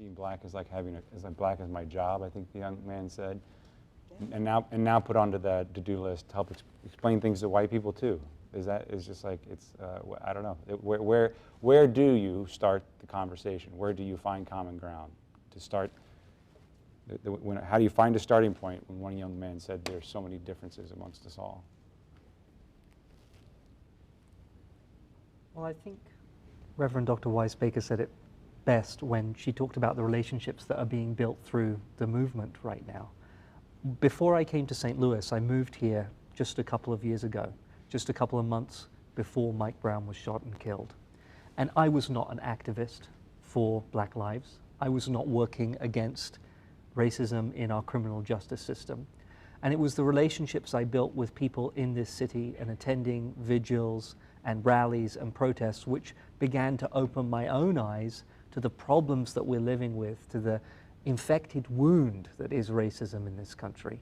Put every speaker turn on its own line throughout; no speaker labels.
being black is like black as my job, I think the young man said. And now put onto the to-do list to help explain things to white people too. Is just like, it's, I don't know. Where do you start the conversation? Where do you find common ground to start? How do you find a starting point when one young man said there's so many differences amongst us all?
Well, I think Reverend Dr. Weiss Baker said it best when she talked about the relationships that are being built through the movement right now. Before I came to St. Louis, I moved here just a couple of years ago, just a couple of months before Mike Brown was shot and killed. And I was not an activist for Black lives. I was not working against racism in our criminal justice system. And it was the relationships I built with people in this city and attending vigils and rallies and protests which began to open my own eyes to the problems that we're living with, to the infected wound that is racism in this country.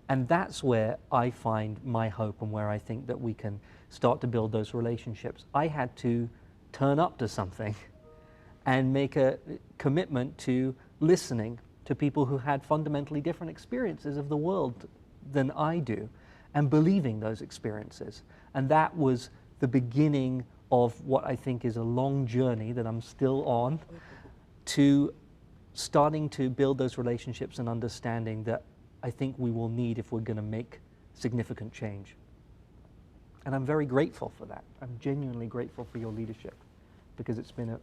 And that's where I find my hope and where I think that we can start to build those relationships. I had to turn up to something and make a commitment to listening to people who had fundamentally different experiences of the world than I do, and believing those experiences. And that was the beginning of what I think is a long journey that I'm still on, to starting to build those relationships and understanding that I think we will need if we're going to make significant change. And I'm very grateful for that. I'm genuinely grateful for your leadership, because it's been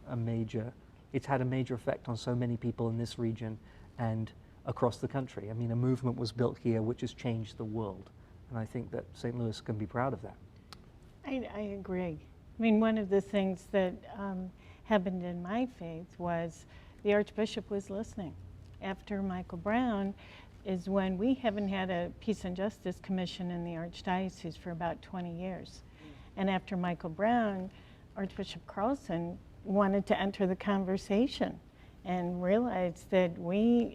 it's had a major effect on so many people in this region and across the country. I mean, a movement was built here which has changed the world. And I think that St. Louis can be proud of that.
I agree. I mean, one of the things that happened in my faith was the Archbishop was listening. After Michael Brown is when we haven't had a Peace and Justice Commission in the Archdiocese for about 20 years. And after Michael Brown, Archbishop Carlson wanted to enter the conversation and realized that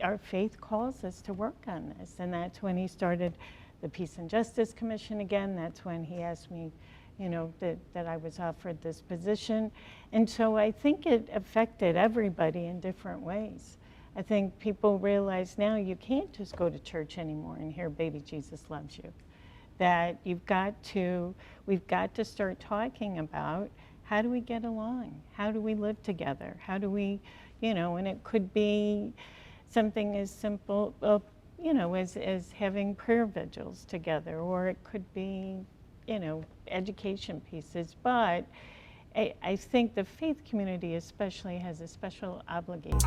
our faith calls us to work on this. And that's when he started the Peace and Justice Commission again. That's when he asked me, you know, that I was offered this position. And so I think it affected everybody in different ways. I think people realize now you can't just go to church anymore and hear baby Jesus loves you. That we've got to start talking about, how do we get along? How do we live together? How do we, you know, and it could be something as simple, you know, as having prayer vigils together, or it could be, you know, education pieces. But I think the faith community especially has a special obligation.